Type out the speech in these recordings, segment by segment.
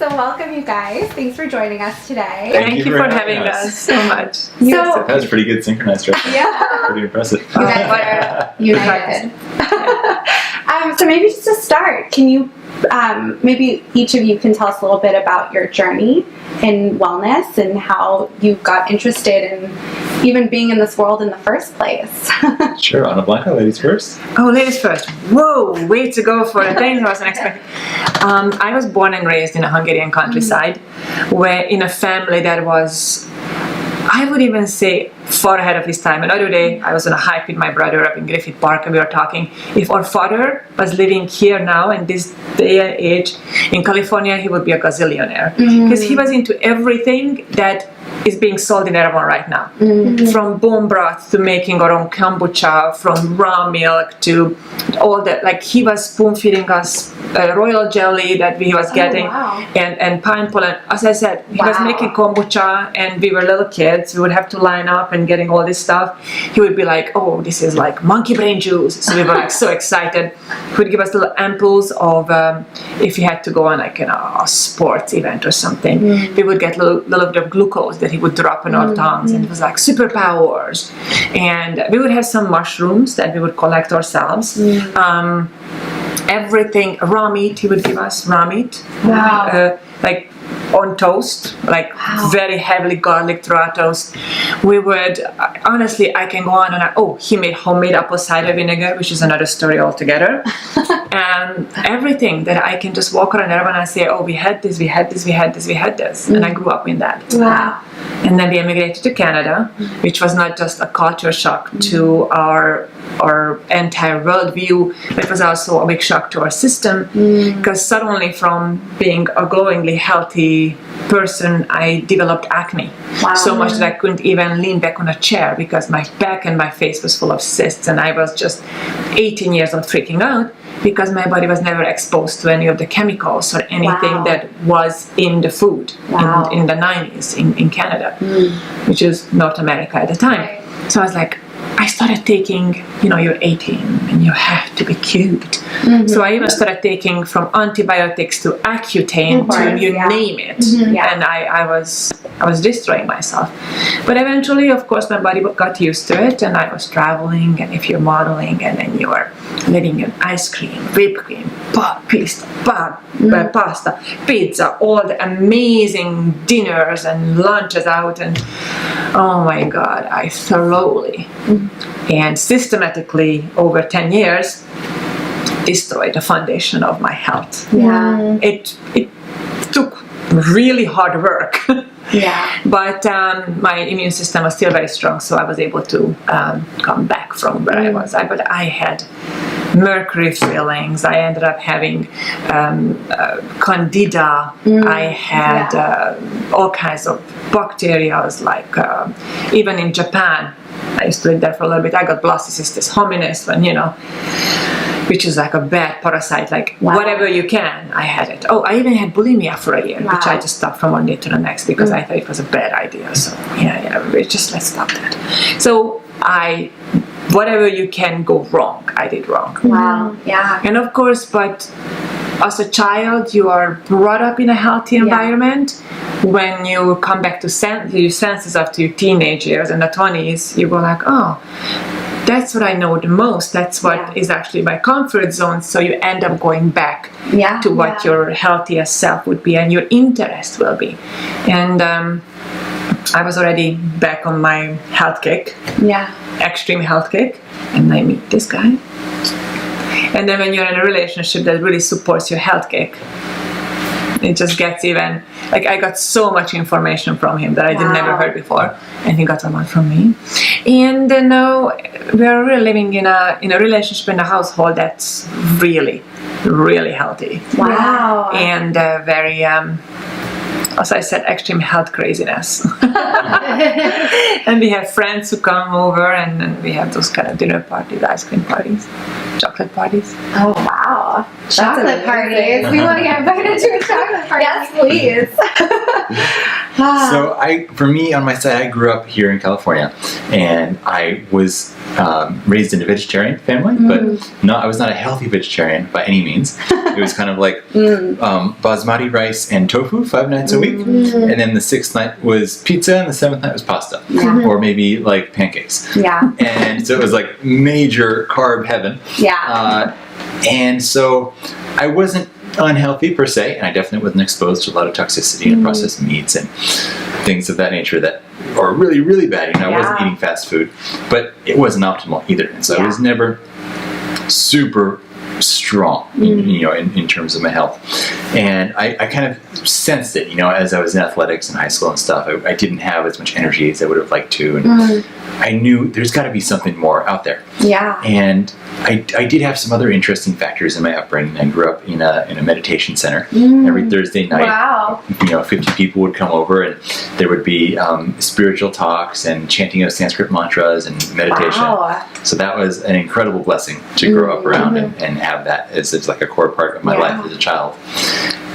So welcome, you guys. Thanks for joining us today. Thank you for having us so much. So, That was pretty good synchronized right there. yeah, Pretty impressive. you guys are united. So maybe just to start, can you, maybe each of you can tell us a little bit about your journey in wellness and how you got interested in even being in this world in the first place. Sure, AnnaBlanca, ladies first. Oh, ladies first. Whoa, way to go for the things I wasn't expecting. I was born and raised in a Hungarian countryside, where in a family that was, I would even say, far ahead of his time. Another day, I was on a hike with my brother up in Griffith Park, and we were talking. If our father was living here now in this day and age in California, he would be a gazillionaire, because he was into everything that is being sold in Erewhon right now. From bone broth to making our own kombucha, from raw milk to all that. Like, he was spoon feeding us royal jelly that he was getting, and pineapple. And as I said, he was making kombucha, and we were little kids. We would have to line up and getting all this stuff. He would be like, "Oh, this is like monkey brain juice." So we were like so excited. He would give us little ampoules of if he had to go on like a sports event or something. We would get little bit of glucose that he would drop in our tongues, and it was like superpowers. And we would have some mushrooms that we would collect ourselves. Everything, raw meat, he would give us raw meat. Like on toast, like very heavily garlic raw toast. We would, honestly, I can go on and on. He made homemade apple cider vinegar, which is another story altogether. And everything that I can just walk around Erewhon and say, we had this, we had this, we had this, we had this. And I grew up in that. Wow. And then we emigrated to Canada, which was not just a culture shock to our entire worldview, but it was also a big shock to our system, because suddenly from being a glowingly healthy person, I developed acne. So much that I couldn't even lean back on a chair because my back and my face was full of cysts, and I was just 18 years old freaking out because my body was never exposed to any of the chemicals or anything that was in the food in the 90s in Canada, which is North America at the time. So I was like, I started taking, you're 18 and you have to be cute. So I even started taking from antibiotics to Accutane to you name it. And I was destroying myself. But eventually, of course, my body got used to it, and I was traveling, and if you're modeling and then you're living in ice cream, whipped cream, pasta, pizza, all the amazing dinners and lunches out, and oh my God, I thoroughly and systematically over 10 years destroyed the foundation of my health. It took really hard work. But my immune system was still very strong, so I was able to come back from where I was. But I had mercury fillings. I ended up having candida. I had all kinds of bacteria, like even in Japan. I used to live there for a little bit. I got Blastocystis hominis, which is like a bad parasite, whatever you can, I had it. I even had bulimia for a year, which I just stopped from one day to the next because I thought it was a bad idea. So let's stop that. So whatever you can go wrong, I did wrong. And of course, but as a child, you are brought up in a healthy environment. When you come back to your senses after your teenage years and the 20s, you go like, that's what I know the most. That's what is actually my comfort zone. So you end up going back to what your healthiest self would be and your interest will be. And I was already back on my health kick, extreme health kick, and I meet this guy. And then when you're in a relationship that really supports your health kick, it just gets even, I got so much information from him that I did never heard before, and he got a lot from me. And now we're really living in a relationship, in a household that's really, really healthy. And very as I said, extreme health craziness. And we have friends who come over, and then we have those kind of dinner parties, ice cream parties, chocolate parties. Oh, wow. Chocolate parties. We want to get invited to a chocolate party. Yes, please. So for me, on my side, I grew up here in California, and I was raised in a vegetarian family, but I was not a healthy vegetarian by any means. It was kind of like basmati rice and tofu 5 nights a week, and then the 6th night was pizza, and the 7th night was pasta, or maybe like pancakes. Yeah. And so it was like major carb heaven. Yeah. And so I wasn't unhealthy per se, and I definitely wasn't exposed to a lot of toxicity and processed meats and things of that nature that are really, really bad. I wasn't eating fast food, but it wasn't optimal either. And so I was never super strong, in terms of my health. And I kind of sensed it, as I was in athletics in high school and stuff. I didn't have as much energy as I would have liked to. And I knew there's got to be something more out there. Yeah. And I did have some other interesting factors in my upbringing. I grew up in a meditation center. Every Thursday night. Wow. 50 people would come over, and there would be spiritual talks and chanting of Sanskrit mantras and meditation. Wow. So that was an incredible blessing to grow up around and have that as like a core part of my life as a child.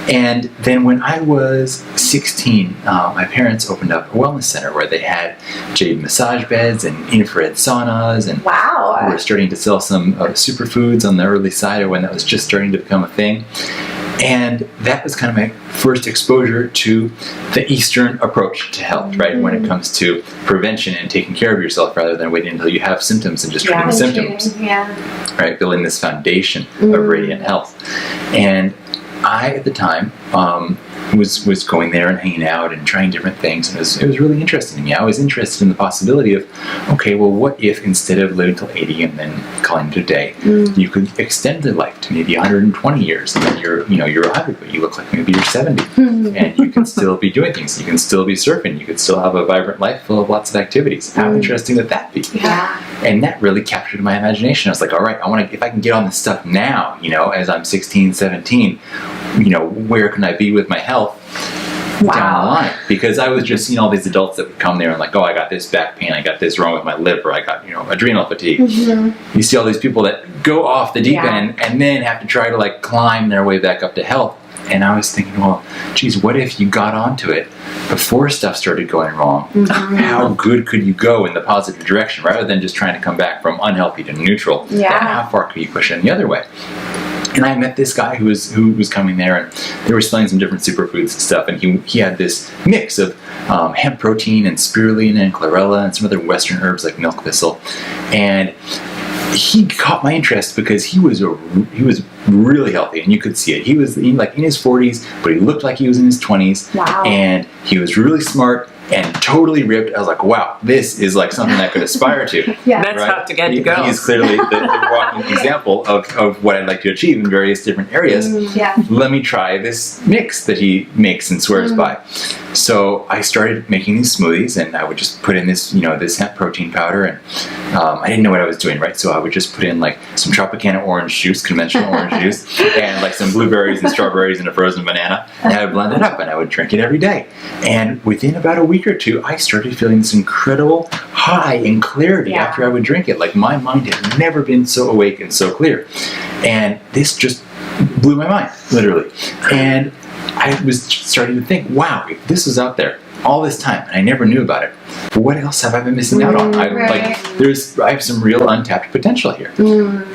And then when I was 16, my parents opened up a wellness center where they had jade massage beds and infrared saunas, and we were starting to sell some superfoods on the early side of when that was just starting to become a thing. And that was kind of my first exposure to the Eastern approach to health, right? When it comes to prevention and taking care of yourself rather than waiting until you have symptoms and just treating the symptoms. Right? Building this foundation of radiant health. And I, at the time, was going there and hanging out and trying different things, and it was really interesting to me. I was interested in the possibility of, okay, well, what if instead of living till 80 and then calling it a day, you could extend the life to maybe 120 years, and then you're 100, but you look like maybe you're 70, and you can still be doing things. You can still be surfing. You could still have a vibrant life full of lots of activities. How interesting would that be? Yeah. And that really captured my imagination. I was like, all right, if I can get on this stuff now, as I'm 16, 17, where can I be with my health down the line? Because I was just seeing all these adults that would come there and like, oh, I got this back pain, I got this wrong with my liver, I got, adrenal fatigue. You see all these people that go off the deep end and then have to try to like climb their way back up to health. And I was thinking, well, geez, what if you got onto it before stuff started going wrong? How good could you go in the positive direction rather than just trying to come back from unhealthy to neutral? How far could you push it in the other way? And I met this guy who was coming there, and they were selling some different superfoods and stuff, and he had this mix of hemp protein and spirulina and chlorella and some other Western herbs like milk thistle, and he caught my interest because he was really healthy, and you could see it. He was like in his 40s, but he looked like he was in his 20s, and he was really smart and totally ripped. I was like, wow, this is like something I could aspire to. That's how to get to go. He is clearly the walking example of what I'd like to achieve in various different areas. Let me try this mix that he makes and swears by. So I started making these smoothies, and I would just put in this, this hemp protein powder, and I didn't know what I was doing, right? So I would just put in like some Tropicana orange juice, conventional orange juice, and like some blueberries and strawberries and a frozen banana, and I would blend it up, and I would drink it every day. And within about a week or two, I started feeling this incredible high and clarity after I would drink it. Like my mind had never been so awake and so clear. And this just blew my mind, literally. And I was starting to think, wow, if this was out there all this time and I never knew about it, what else have I been missing out on? I have some real untapped potential here.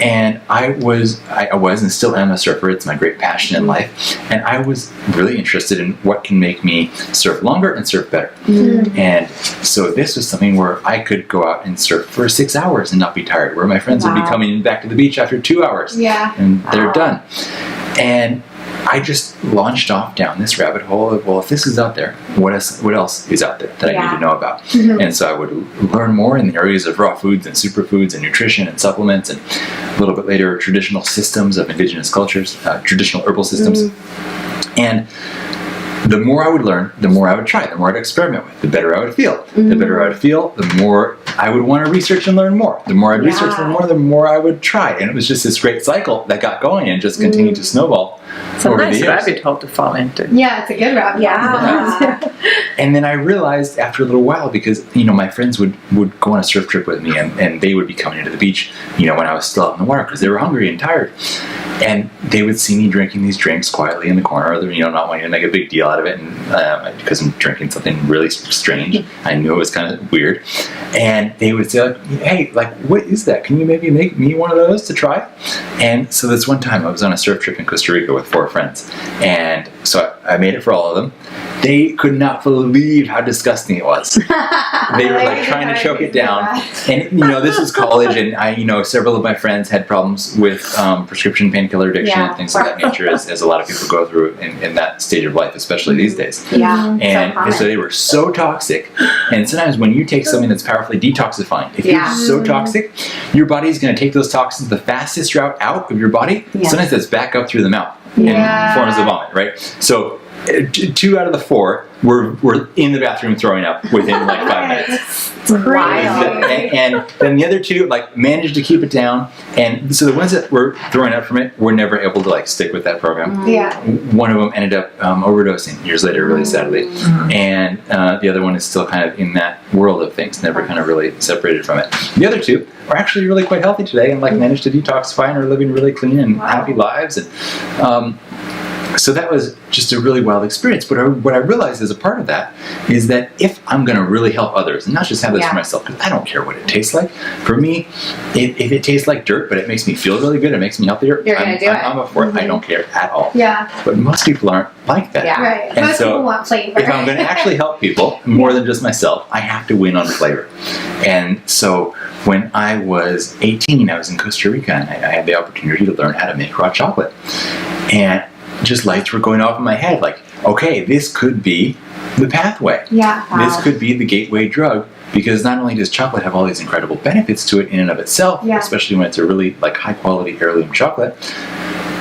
And I was and still am a surfer. It's my great passion in life. And I was really interested in what can make me surf longer and surf better. And so this was something where I could go out and surf for 6 hours and not be tired, where my friends would be coming back to the beach after 2 hours. And they're done. And I just launched off down this rabbit hole of, well, if this is out there, what else is out there that I need to know about? And so I would learn more in the areas of raw foods and superfoods and nutrition and supplements, and a little bit later, traditional systems of indigenous cultures, traditional herbal systems. And the more I would learn, the more I would try, the more I'd experiment with, the better I would feel. The better I would feel, the more I would want to research and learn more. The more I'd research and learn more, the more I would try. And it was just this great cycle that got going and just continued to snowball It's a over the nice years. rabbit hole to fall into. Yeah, it's a good rabbit. Yeah. And then I realized after a little while, because my friends would go on a surf trip with me, and they would be coming into the beach, when I was still out in the water because they were hungry and tired, and they would see me drinking these drinks quietly in the corner, not wanting to make a big deal out of it, and because I'm drinking something really strange, I knew it was kind of weird, and they would say, "Hey, what is that? Can you maybe make me one of those to try?" And so this one time I was on a surf trip in Costa Rica with 4 friends, and so I made it for all of them. They could not believe how disgusting it was. They were trying to choke it down. And this was college, and I several of my friends had problems with prescription painkiller addiction and things of that nature, as a lot of people go through in that stage of life, especially these days. Yeah. And so they were so toxic. And sometimes when you take something that's powerfully detoxifying, if you're so toxic, your body's going to take those toxins the fastest route out of your body. Sometimes that's back up through the mouth in forms of vomit, right? So 2 out of the 4 were in the bathroom throwing up within 5 minutes. Wild. And then the other 2 managed to keep it down, and so the ones that were throwing up from it were never able to stick with that program. Yeah. One of them ended up overdosing years later, really sadly, and the other one is still kind of in that world of things, never kind of really separated from it. The other 2 are actually really quite healthy today and managed to detoxify and are living really clean and happy lives, and so that was just a really wild experience. But what I realized as a part of that is that if I'm going to really help others, and not just have this for myself, because I don't care what it tastes like. For me, if it tastes like dirt, but it makes me feel really good, it makes me healthier, I'm up for it. I don't care at all. Yeah. But most people aren't like that. Yeah. Right. And Most people want flavor. if I'm going to actually help people more than just myself, I have to win on flavor. And so when I was 18, I was in Costa Rica, and I had the opportunity to learn how to make raw chocolate. And just lights were going off in my head, okay, this could be the pathway. Yeah. Wow. This could be the gateway drug, because not only does chocolate have all these incredible benefits to it in and of itself, especially when it's a really high quality heirloom chocolate,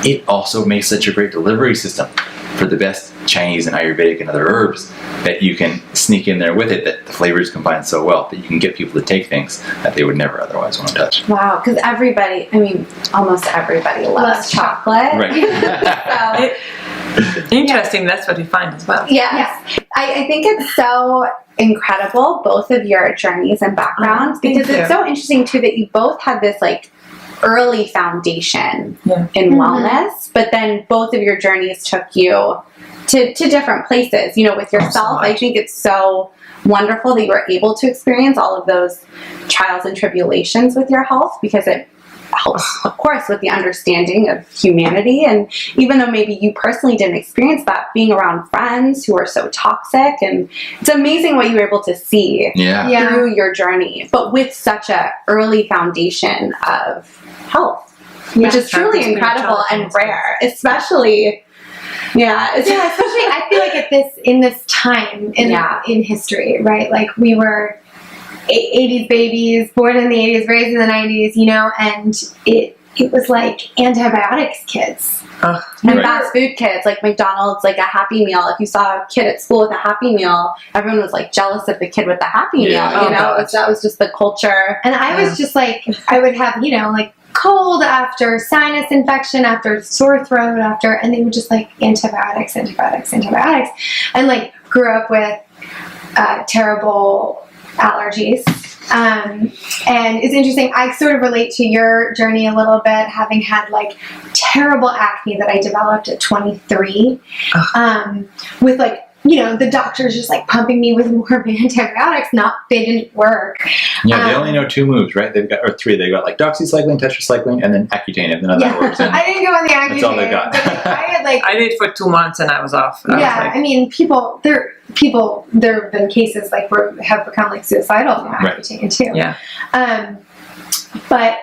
it also makes such a great delivery system for the best Chinese and Ayurvedic and other herbs that you can sneak in there with it, that the flavors combine so well that you can get people to take things that they would never otherwise want to touch. Wow, because almost everybody loves chocolate. Right. Interesting, that's what you find as well. Yes. I think it's so incredible, both of your journeys and backgrounds, because it's so interesting too that you both had this early foundation in wellness, but then both of your journeys took you to different places. With yourself, I think it's so wonderful that you were able to experience all of those trials and tribulations with your health, because it helps, of course, with the understanding of humanity. And even though maybe you personally didn't experience that, being around friends who are so toxic, and it's amazing what you were able to see through your journey, but with such a early foundation of health, which is truly incredible and rare, especially. Especially I feel like in this time in history, right? We were 80s babies, born in the 80s, raised in the 90s, and it was antibiotics kids. And fast food kids, McDonald's, a Happy Meal. If you saw a kid at school with a Happy Meal, everyone was jealous of the kid with the Happy Meal. That was just the culture. And I was just I would have, cold after sinus infection, after sore throat, and they were just antibiotics, and grew up with terrible allergies. And it's interesting, I sort of relate to your journey a little bit, having had terrible acne that I developed at 23, with the doctors just pumping me with more antibiotics. They didn't work. Yeah, they only know 2 moves, right? They've got 3. They got doxycycline, tetracycline, and then Accutane, and none of that works. And I didn't go on the Accutane. That's all they got. I did for 2 months and I was off. People, there have been cases where have become suicidal from Accutane too. Yeah. But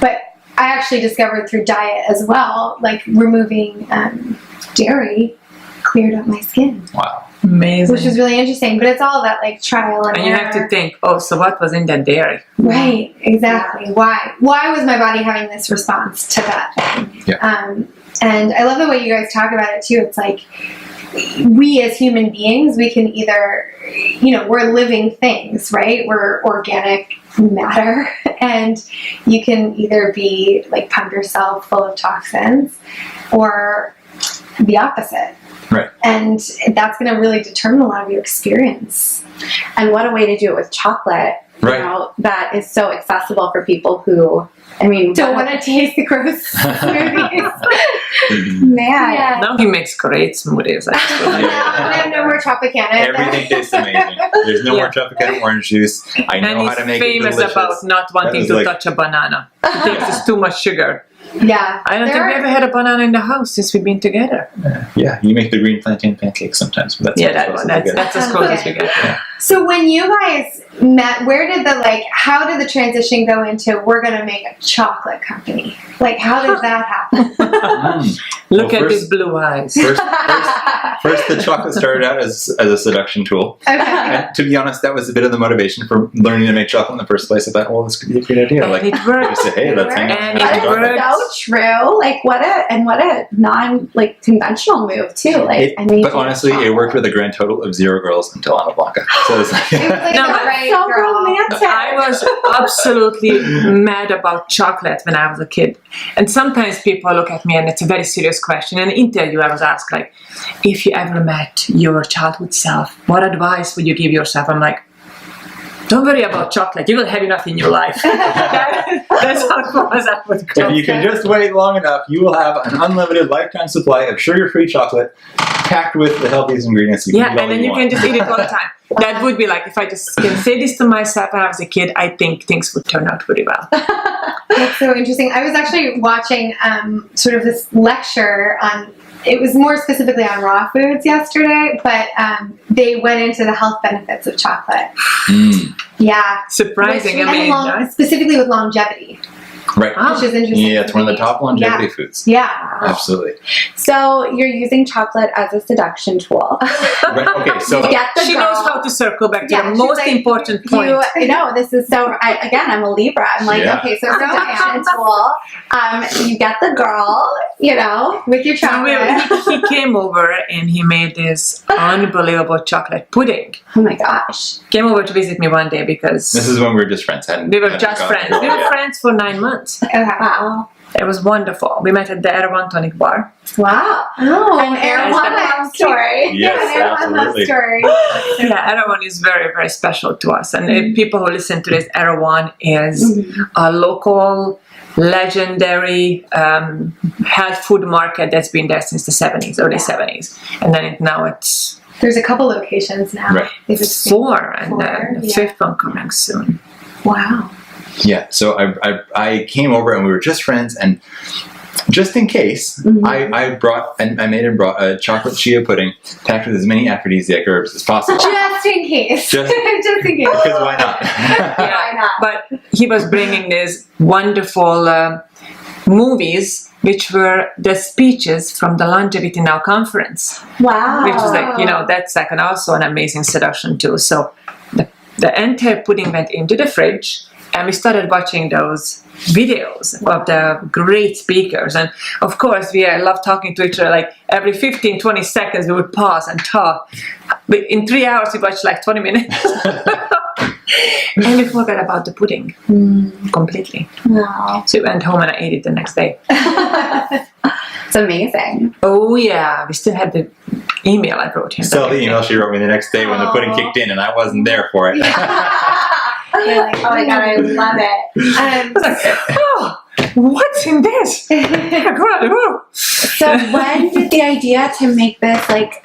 I actually discovered through diet as well, removing dairy cleared up my skin. Wow. Amazing. Which is really interesting, but it's all that trial and error. And you have to think, so what was in that dairy? Right, exactly. Yeah. Why was my body having this response to that thing? Yeah. And I love the way you guys talk about it too. It's we as human beings, we can either, we're living things, right? We're organic matter, and you can either be pump yourself full of toxins, or the opposite. Right. And that's going to really determine a lot of your experience. And what a way to do it with chocolate, you know, that is so accessible for people who, I mean, don't want to taste the gross smoothies. Man. Yeah. Now he makes great smoothies. Actually. I have no more Tropicana. Everything tastes amazing. There's no more Tropicana orange juice. I know how to make it famous delicious. about not wanting to touch a banana. He thinks it's too much sugar. Yeah. I don't think we ever had a banana in the house since we've been together. Yeah, you make the green plantain pancakes sometimes. But that's as close as we get. Yeah. So when you guys met, where did how did the transition go into, we're going to make a chocolate company? Like, how did that happen? Look at these blue eyes. First, the chocolate started out as a seduction tool. Okay. And to be honest, that was a bit of the motivation for learning to make chocolate in the first place. I thought, well, this could be a great idea. And Like, it worked. I said, hey, let's hang out. And That it worked. is so true. Like what a non-conventional move too. Like But honestly, it worked with a grand total of 0 girls until AnnaBlanca. So it's like, It was like No, the but right so girl. romantic. I was absolutely mad about chocolate when I was a kid. And sometimes people look at me and it's a very serious question. In an interview, I was asked, like, if you ever met your childhood self, what advice would you give yourself? I'm like, don't worry about chocolate. You will have enough in your life. That's how far as I would go. if you can just wait long enough, you will have an unlimited lifetime supply of sugar-free chocolate packed with the healthiest ingredients you can eat all and then you want. can just eat it all the time. That would be like, if I just can say this to myself when I was a kid, I think things would turn out pretty well. That's so interesting. I was actually watching sort of this lecture on, it was more specifically on raw foods yesterday, but they went into the health benefits of chocolate. Yeah. Surprising, And amazing. specifically with longevity, Right. which is interesting. Yeah, it's one of the top longevity foods. Yeah. Absolutely. So you're using chocolate as a seduction tool. Right. Okay, so Get the She girl. knows how to circle back to Yeah, the she's most like, important point. You know, this is so. I'm a Libra. I'm like, Yeah. okay, so seduction tool. You get the girl. You know, With your chocolate. He came over and he made this unbelievable chocolate pudding. oh my gosh. Came over to visit me one day because this is when we were just friends. we were just friends. We were friends for 9 months. Okay. Wow. It was wonderful. We met at the Erewhon Tonic bar. Wow. Oh, An Erewhon love story. Yes, Everyone loves absolutely. story. Yeah, Erewhon is very, very special to us. And people who listen to this, Erewhon is a local, legendary health food market that's been there since the 70s, early 70s. And then now it's There's a couple locations now. Right. Is it 4 and then the Yeah. 5th one coming soon. Wow. Yeah, so I came over and we were just friends, and just in case, I made and brought a chocolate chia pudding packed with as many aphrodisiac herbs as possible. Just in case. Just- Just in case. Because why not? Why not? But he was bringing these wonderful movies, which were the speeches from the Longevity Now conference, Wow. which is like, that's like also an amazing seduction too. So the entire pudding went into the fridge, and we started watching those videos of the great speakers. And of course, we love talking to each other. Like every 15, 20 seconds, we would pause and talk. But in 3 hours, we watched like 20 minutes. And we forgot about the pudding completely. Wow. So we went home and I ate it the next day. It's amazing. Oh yeah, we still had the email I wrote him. Still the email she wrote me the next day when the pudding kicked in, and I wasn't there for it. You're like, oh my god, I love it. Oh, what's in this? So when did the idea to make this like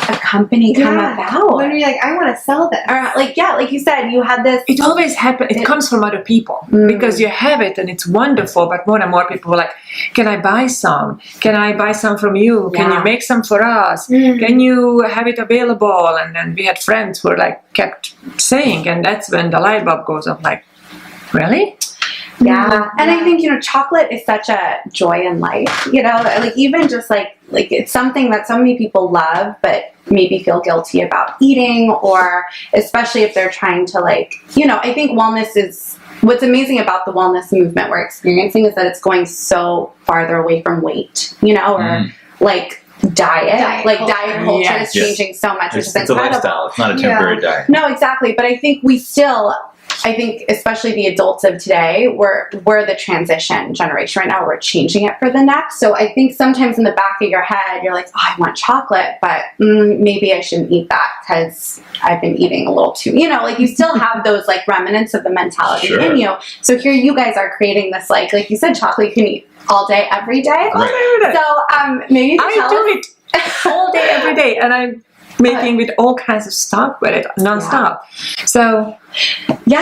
a company come about? When were you like, I want to sell this? Or like you said, you had this. It always happens. It comes from other people because you have it and it's wonderful. But more and more people were like, "Can I buy some? Can I buy some from you? Can you make some for us? Can you have it available?" And then we had friends who were like kept saying, and that's when the light bulb goes off. Like, really? Yeah. And I think, chocolate is such a joy in life, like even just like it's something that so many people love, but maybe feel guilty about eating, or especially if they're trying to I think wellness is, what's amazing about the wellness movement we're experiencing is that it's going so farther away from weight, or like diet culture is changing so much, which is It's a incredible. lifestyle. It's not a temporary diet. No, exactly. But I think we still, I think especially the adults of today, we're the transition generation right now. We're changing it for the next. So I think sometimes in the back of your head, you're like, oh, I want chocolate, but maybe I shouldn't eat that because I've been eating a little too, like you still have those like remnants of the mentality in you. So here you guys are creating this, like you said, chocolate you can eat all day, every day. Right. So maybe you can tell do us. it all day, every day, and I'm making with all kinds of stuff with it non-stop. So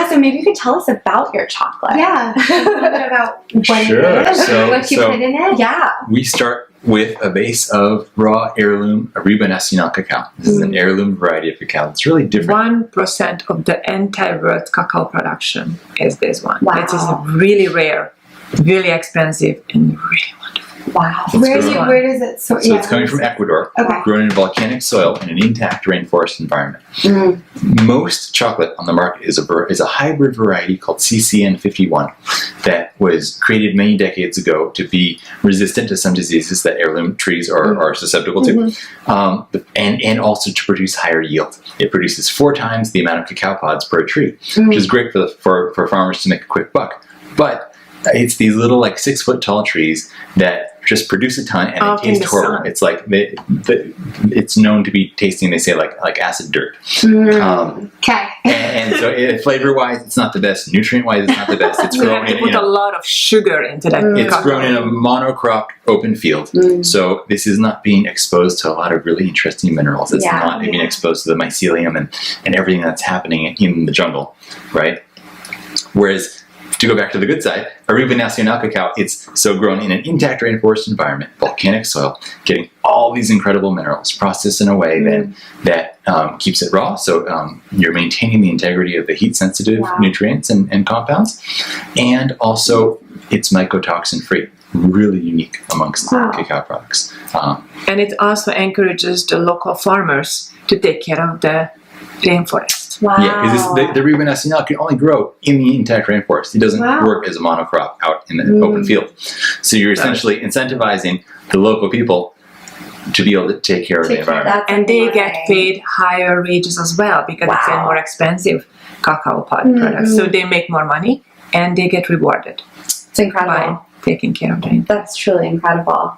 so maybe you could tell us about your chocolate. Yeah. A little bit about what Sure. it is, So- what you so- put in it. Yeah. We start with a base of raw heirloom Arriba Nacional cacao. This is an heirloom variety of cacao. It's really different. 1% of the entire world's cacao production is this one. Wow. It is really rare, really expensive, and really wonderful. Wow. Where good. where does it sort? So it's coming from Ecuador, Okay. grown in volcanic soil in an intact rainforest environment. Most chocolate on the market is a hybrid variety called CCN51 that was created many decades ago to be resistant to some diseases that heirloom trees are susceptible to, and also to produce higher yield. It produces 4 times the amount of cacao pods per tree, which is great for farmers to make a quick buck. But it's these little 6 foot tall trees that just produce a ton and Out they in taste the horrible. sun. It's like it's known to be tasting, they say, like acid dirt. Okay. And so flavor wise, it's not the best. Nutrient wise, it's not the best. It's We grown have to in put a lot of sugar into that it's cacao. grown in a monocropped open field. So this is not being exposed to a lot of really interesting minerals. It's not being exposed to the mycelium and everything that's happening in the jungle, right? Whereas, to go back to the good side, Arriba Nacional cacao, it's so grown in an intact rainforest environment, volcanic soil, getting all these incredible minerals processed in a way that keeps it raw. So you're maintaining the integrity of the heat-sensitive nutrients and compounds. And also, it's mycotoxin-free. Really unique amongst cacao products. And it also encourages the local farmers to take care of the rainforest. Wow. Yeah, because the Arriba Nacional can only grow in the intact rainforest. It doesn't work as a monocrop out in the open field. So you're essentially incentivizing the local people to be able to take care of the environment. And they get paid higher wages as well because it's a more expensive cacao pod product. So they make more money and they get rewarded It's incredible. by taking care of them. That's truly incredible.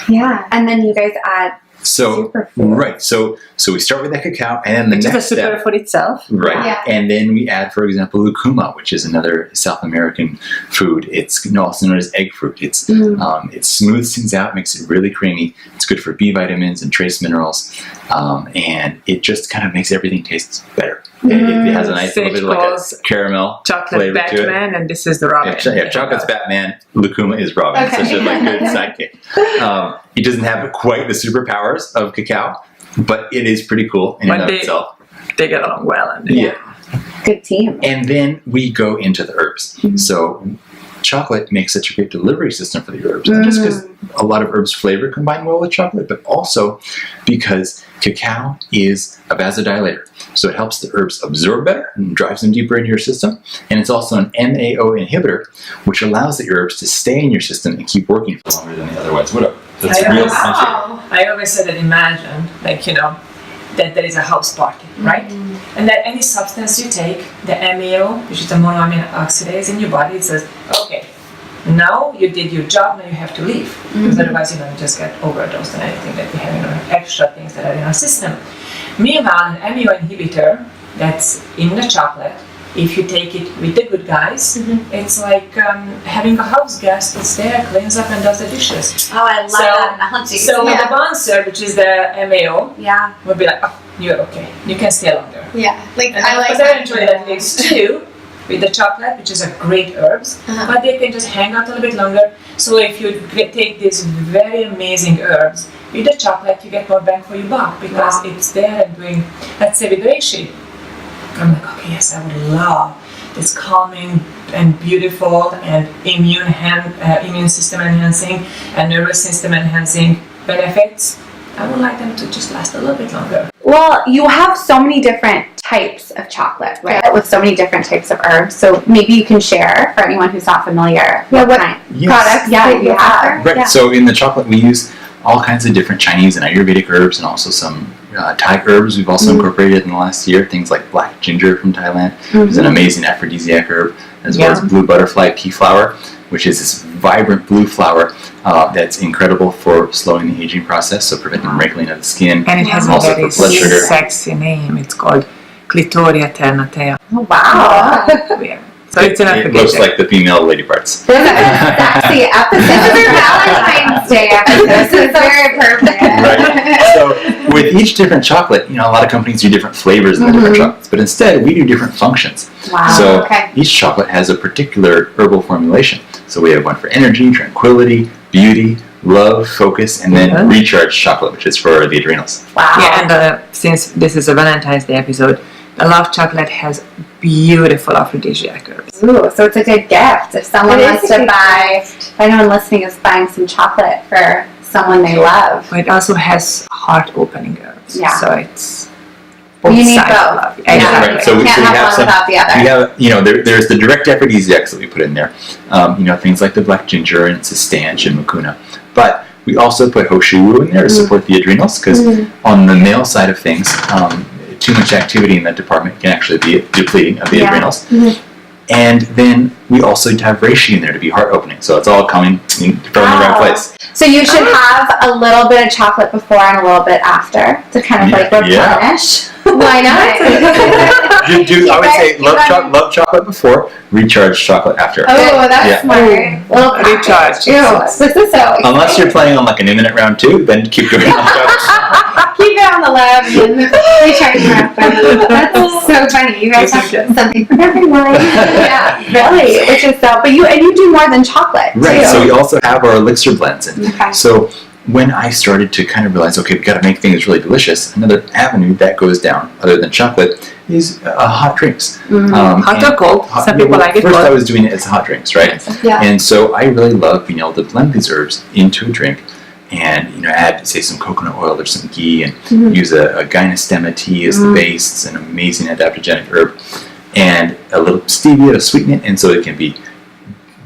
Yeah. And then you guys add So superfood. right, so we start with the cacao, and then the Which is a next step, superfood itself. right? Yeah. And then we add, for example, lucuma, which is another South American food. It's also known as egg fruit. It's it smooths things out, makes it really creamy. It's good for B vitamins and trace minerals, and it just kind of makes everything taste better. It has a nice little bit of like a caramel Chocolate flavor to it. Batman, and this is the Robin. Yeah, chocolate's Batman, lucuma is Robin. Okay. It's such a good sidekick. It doesn't have quite the superpowers of cacao, but it is pretty cool in and of itself. They get along well. And Good team. And then we go into the herbs. So chocolate makes such a great delivery system for the herbs. Not just because a lot of herbs flavor combine well with chocolate, but also because cacao is a vasodilator. So it helps the herbs absorb better and drives them deeper into your system. And it's also an MAO inhibitor, which allows the herbs to stay in your system and keep working for longer than they otherwise would have. So it's real essential. I always said that imagine, that there is a house party, right? And that any substance you take, the MAO, which is the monoamine oxidase in your body, it says, okay, now you did your job, now you have to leave. Because otherwise, you just get overdosed on anything that we have in our extra things that are in our system. Meanwhile, an MAO inhibitor that's in the chocolate, if you take it with the good guys, it's like having a house guest that's there, cleans up and does the dishes. Oh, I love that analogy. So with the bouncer, which is the MAO, yeah. we'll be like, oh, you're okay. You can stay longer. Yeah. Like And I like eventually that leads to with the chocolate, which is a great herbs, but they can just hang out a little bit longer. So if you take these very amazing herbs with the chocolate, you get more bang for your buck because it's there and doing, let's say with reishi. I'm like, okay, yes, I would love this calming and beautiful and immune system enhancing and nervous system enhancing benefits. I would like them to just last a little bit longer. Well, you have so many different types of chocolate, right? With so many different types of herbs. So maybe you can share for anyone who's not familiar. what kind Yes. products Yeah, that you you have. Right. Yeah. So in the chocolate, we use all kinds of different Chinese and Ayurvedic herbs, and also some Thai herbs we've also incorporated in the last year. Things like black ginger from Thailand, which is an amazing aphrodisiac herb, as well as blue butterfly pea flower, which is this vibrant blue flower that's incredible for slowing the aging process, so preventing wrinkling of the skin. And it has also a very for blood sugar. sexy name. It's called Clitoria ternatea. Oh, wow. Yeah. So it's an It aphrodisiac. looks like the female lady parts. This is sexy episode. This is Valentine's Day episode. This is very perfect. Right. So with each different chocolate, a lot of companies do different flavors of the different chocolates, but instead we do different functions. Wow. So each chocolate has a particular herbal formulation. So we have one for energy, tranquility, beauty, love, focus, and then recharge chocolate, which is for the adrenals. Wow. Yeah, and since this is a Valentine's Day episode, the Love Chocolate has beautiful aphrodisiac herbs. Ooh, so it's a good gift if someone wants to buy. If anyone listening is buying some chocolate for someone they love. But it also has heart-opening herbs. Yeah. So it's You need sides of both. love. Yeah. Exactly. Right. So we Can't have have one some. without the other. We have, there's the direct aphrodisiacs that we put in there. Things like the black ginger and cistanche and mucuna. But we also put hoshiwu in there to support the adrenals, because on the male side of things, too much activity in that department can actually be depleting of the adrenals. And then we also have reishi in there to be heart opening. So it's all coming from the right place. So you should have a little bit of chocolate before and a little bit after to kind of replenish. Why not? I would say love chocolate before, recharge chocolate after. Oh, that's smart. Little Recharge. Ew, this is so exciting. Unless you're planning on like an imminent round 2, then keep doing chocolate. Keep it on the lab and recharge after. That's so funny. You guys have something for everyone. Yeah, really. Which is so. But you do more than chocolate. Right. Too. So we also have our elixir blends, and Okay. so when I started to kind of realize, okay, we've got to make things really delicious, another avenue that goes down, other than chocolate, is hot drinks. Hot or cold? Some people like it First, cold. I was doing it as hot drinks, right? Yeah. And so I really love being able to blend these herbs into a drink, and add, say, some coconut oil or some ghee, and use a gynostema tea as the base. It's an amazing adaptogenic herb, and a little stevia to sweeten it, and so it can be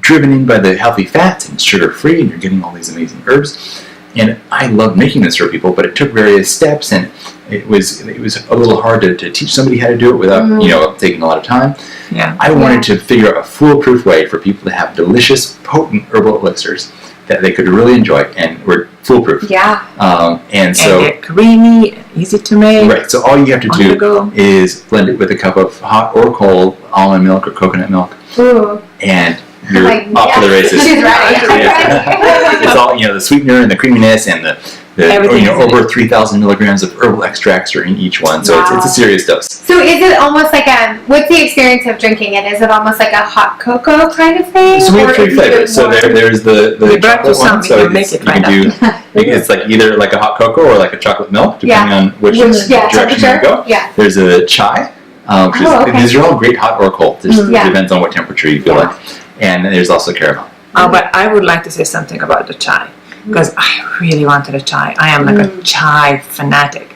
driven in by the healthy fats and sugar-free, and you're getting all these amazing herbs. And I love making this for people, but it took various steps, and it was a little hard to teach somebody how to do it without taking a lot of time. Yeah. I wanted to figure out a foolproof way for people to have delicious, potent herbal elixirs that they could really enjoy and were foolproof. Yeah. And so they're creamy, easy to make. right. So all you have to On the go. do is blend it with a cup of hot or cold almond milk or coconut milk, Ooh. and you're off to the races. She's ready. It's all the sweetener and the creaminess and the Everything is in over 3,000 milligrams of herbal extracts are in each one, so it's a serious dose. So is it almost like what's the experience of drinking it? Is it almost like a hot cocoa kind of thing? So we have Or 3 is it flavors. So more- there's the brought you chocolate some. one. We So can make it you right can do it's like either like a hot cocoa or like a chocolate milk, depending on which direction you go. Yeah. There's a chai. Which these are all great hot or cold. It just depends on what temperature you feel like. And there's also caramel. But I would like to say something about the chai, because I really wanted a chai. I am like a chai fanatic.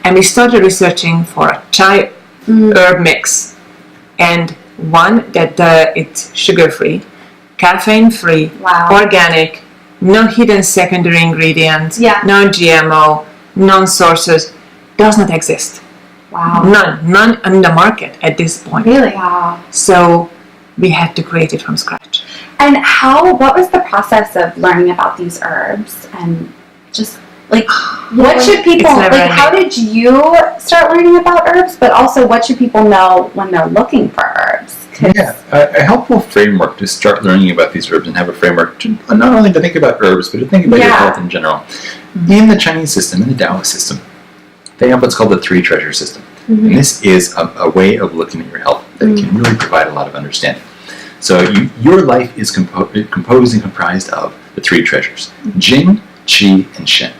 And we started researching for a chai herb mix, and one that it's sugar-free, caffeine-free, organic, no hidden secondary ingredients, no GMO, non-sources, does not exist. Wow. None on the market at this point. Really? Wow. So we had to create it from scratch. And what was the process of learning about these herbs, and just like what should people how did you start learning about herbs, but also what should people know when they're looking for herbs? Yeah, a helpful framework to start learning about these herbs and have a framework to not only to think about herbs, but to think about your health in general. In the Chinese system, in the Taoist system, they have what's called the 3 treasure system. And this is a way of looking at your health that can really provide a lot of understanding. So your life is composed and comprised of the 3 treasures: Jing, Qi, and Shen.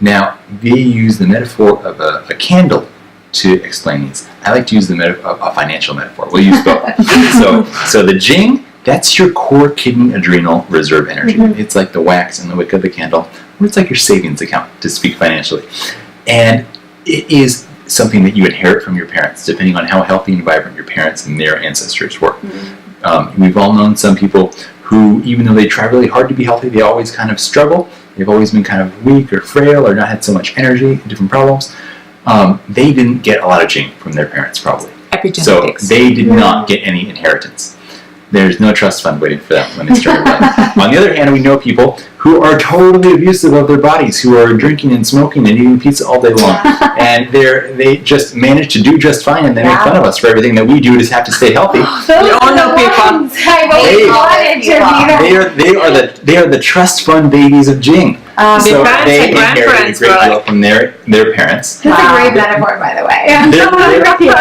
Now, they use the metaphor of a candle to explain these. I like to use a financial metaphor. We'll use both. So the Jing, that's your core kidney adrenal reserve energy. It's like the wax and the wick of the candle, or it's like your savings account, to speak financially. And it is something that you inherit from your parents, depending on how healthy and vibrant your parents and their ancestors were. We've all known some people who, even though they try really hard to be healthy, they always kind of struggle. they've always been kind of weak or frail or not had so much energy, different problems, they didn't get a lot of gene from their parents probably. Epigenetics. So they did not get any inheritance. There's no trust fund waiting for them when they start life. On the other hand, we know people who are totally abusive of their bodies, who are drinking and smoking and eating pizza all day long, and they just manage to do just fine, and they make fun of us for everything that we do to have to stay healthy. We all know people. They are the trust fund babies of Jing. So they inherit a great deal from their parents. That's a great metaphor, by the way.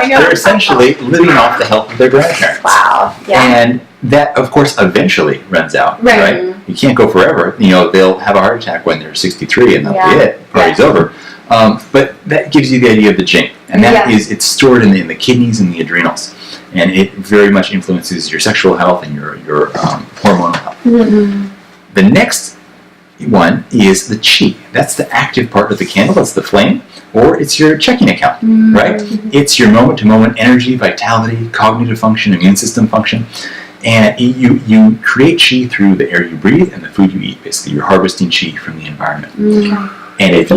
They're essentially living off the health of their grandparents. Wow. Yeah. And that, of course, eventually runs out. Right? You can't go forever. They'll have a heart attack when they're 63, and that'll be it. Party's over. But that gives you the idea of the Jing, and that is it's stored in the kidneys and the adrenals, and it very much influences your sexual health and your hormonal health. Mm-hmm. The next one is the chi. That's the active part of the candle. That's the flame, or it's your checking account, right? It's your moment-to-moment energy, vitality, cognitive function, immune system function, and you create chi through the air you breathe and the food you eat. Basically, you're harvesting chi from the environment. And if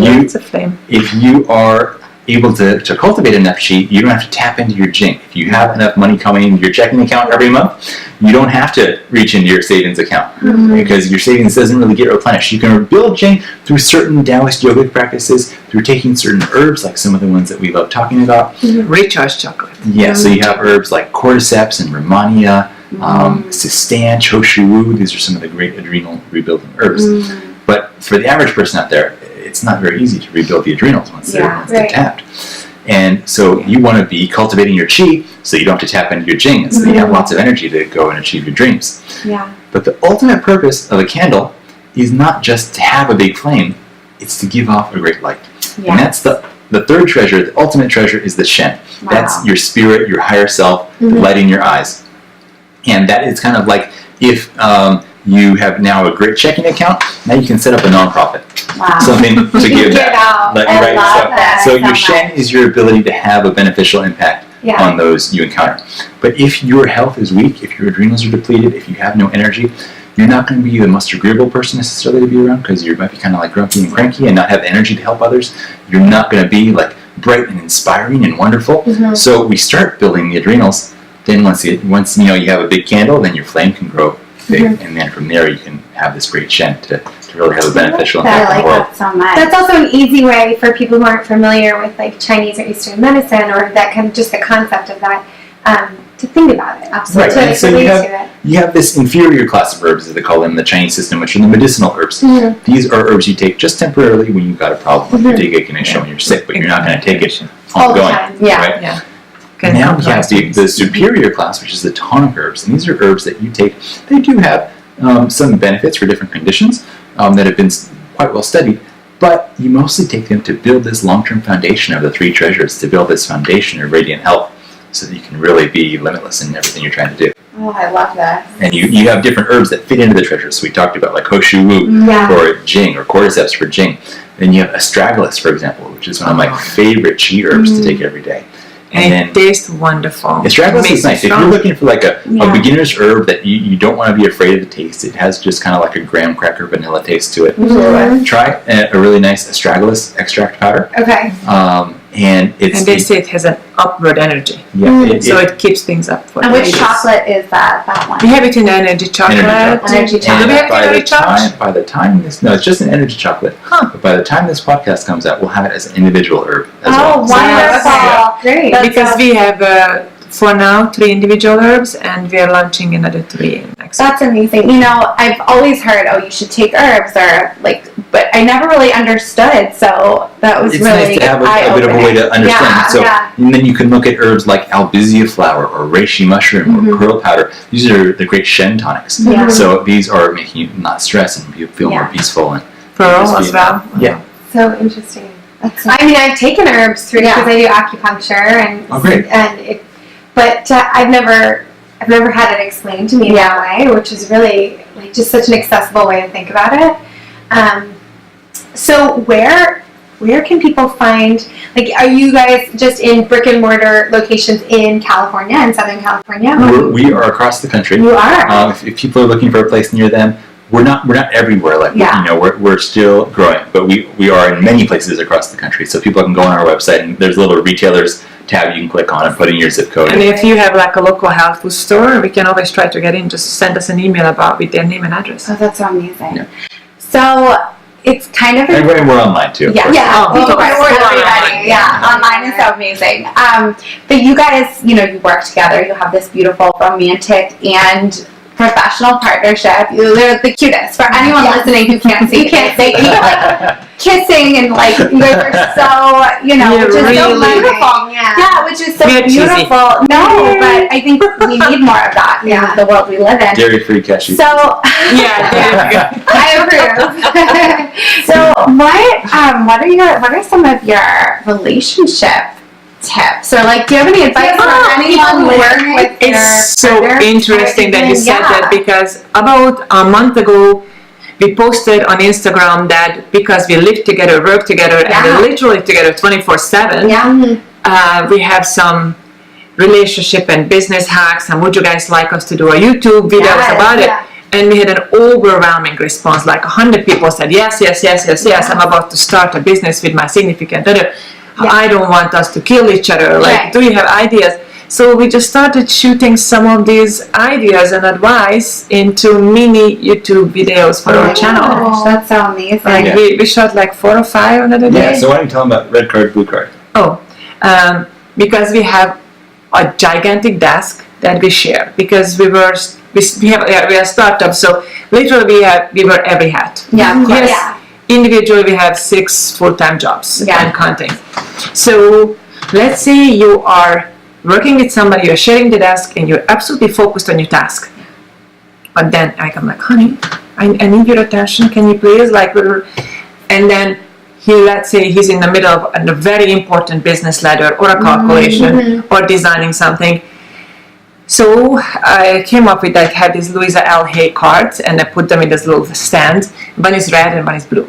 you are able to cultivate enough chi, you don't have to tap into your Jing. If you have enough money coming into your checking account every month, you don't have to reach into your savings account because your savings doesn't really get replenished. You can build Jing through certain Taoist yogic practices, through taking certain herbs like some of the ones that we love talking about. Recharge chocolate. Yeah, so you have herbs like cordyceps and romania, sistan, choshu. These are some of the great adrenal rebuilding herbs. But for the average person out there, it's not very easy to rebuild the adrenals once they're tapped. And so you want to be cultivating your chi so you don't have to tap into your Jing, so you have lots of energy to go and achieve your dreams. But the ultimate purpose of a candle is not just to have a big flame, it's to give off a great light. And that's the third treasure, the ultimate treasure is the Shen. That's your spirit, your higher self, the light in your eyes. And that is kind of like if you have now a great checking account, now you can set up a nonprofit. Something to give back. So your Shen is your ability to have a beneficial impact on those you encounter. But if your health is weak, if your adrenals are depleted, if you have no energy, you're not going to be the most agreeable person necessarily to be around because you might be kind of like grumpy and cranky and not have the energy to help others. You're not going to be like bright and inspiring and wonderful. So we start building the adrenals. Then once you have a big candle, then your flame can grow big, and then from there you can have this great Shen to really have a beneficial impact on the world. That so much. That's also an easy way for people who aren't familiar with like Chinese or Eastern medicine or that kind of just the concept of that to think about it. Absolutely. Right. And so you have this inferior class of herbs, as they call them in the Chinese system, which are the medicinal herbs. These are herbs you take just temporarily when you've got a problem, like you take a condition when you're sick, but you're not going to take it ongoing. Right? Now we have the superior class, which is the tonic herbs, and these are herbs that you take. They do have some benefits for different conditions that have been quite well studied, but you mostly take them to build this long-term foundation of the three treasures, to build this foundation of radiant health, so that you can really be limitless in everything you're trying to do. Oh, I love that. And you have different herbs that fit into the treasures. So we talked about like Hoshu or Jing or cordyceps for Jing. Then you have astragalus, for example, which is one of my favorite chi herbs to take every day. And it tastes wonderful. Astragalus is nice. If you're looking for like a beginner's herb that you don't want to be afraid of the taste, it has just kind of like a graham cracker vanilla taste to it. So try a really nice astragalus extract powder. Okay. And they say it has an upward energy. Yeah. So it keeps things up for And which chocolate is that one? We have it in energy chocolate. Energy chocolate. Do we have energy chocolate? By the time it's just an energy chocolate. But by the time this podcast comes out, we'll have it as an individual herb as well. Wonderful. Great. Because we have, for now, 3 individual herbs, and we are launching another 3 next week. That's amazing. I've always heard, you should take herbs, but I never really understood, so that was it's really nice to have a bit of a way to understand. And then you can look at herbs like albizia flower or reishi mushroom or pearl powder. These are the great Shen tonics. So these are making you not stress and you feel more peaceful. And pearl as well. Yeah. So interesting. I've taken herbs through because I do acupuncture but I've never had it explained to me that way, which is really just such an accessible way to think about it. So where can people find, are you guys just in brick and mortar locations in California, in Southern California? We are across the country. You are? If people are looking for a place near them, we're not everywhere. Like we're still growing, but we are in many places across the country. So people can go on our website, and there's a little retailers tab you can click on and put in your zip code. And if you have like a local health food store, we can always try to get in. Just send us an email with their name and address. Oh, that's so amazing. Yeah. So it's kind of and we're online too. Yeah, Online. Online is so amazing. But you guys, you work together. You have this beautiful romantic and professional partnership. They're the cutest. For anyone listening who can't see, they like kissing and like you guys are so which is so beautiful. Which is so beautiful. No, but I think we need more of that in the world we live in. Dairy-free cashew. So I approve. So what are some of your relationship tips, or like, do you have any advice for anyone living with their It's so partner? interesting that you said that, because about a month ago we posted on Instagram that because we live together, work together, and we literally live together 24/7, we have some relationship and business hacks, and would you guys like us to do a YouTube videos about it? And we had an overwhelming response, like 100 people said yes, I'm about to start a business with my significant other. I don't want us to kill each other. Like, do you have ideas? So we just started shooting some of these ideas and advice into mini YouTube videos for our channel. That's so amazing. Like we shot like 4 or 5 another day. Yeah, so why don't you tell them about red card, blue card? Because we have a gigantic desk that we share, because we are a startup, so literally we wear every hat. Individually, we have 6 full-time jobs and counting. So let's say you are working with somebody, you're sharing the desk, and you're absolutely focused on your task. But then I'm like, honey, I need your attention. Can you please, and then let's say he's in the middle of a very important business ladder or a calculation or designing something. So I came up with, had these Louisa L. Hay cards, and I put them in this little stand. One is red and one is blue.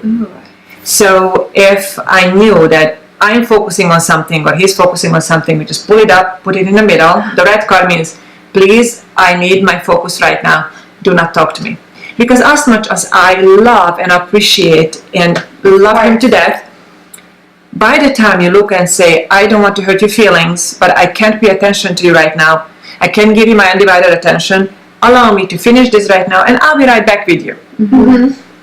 So if I knew that I'm focusing on something or he's focusing on something, we just pull it up, put it in the middle. The red card means, please, I need my focus right now. Do not talk to me. Because as much as I love and appreciate and love him to death, by the time you look and say, I don't want to hurt your feelings, but I can't pay attention to you right now, I can give you my undivided attention, allow me to finish this right now, and I'll be right back with you.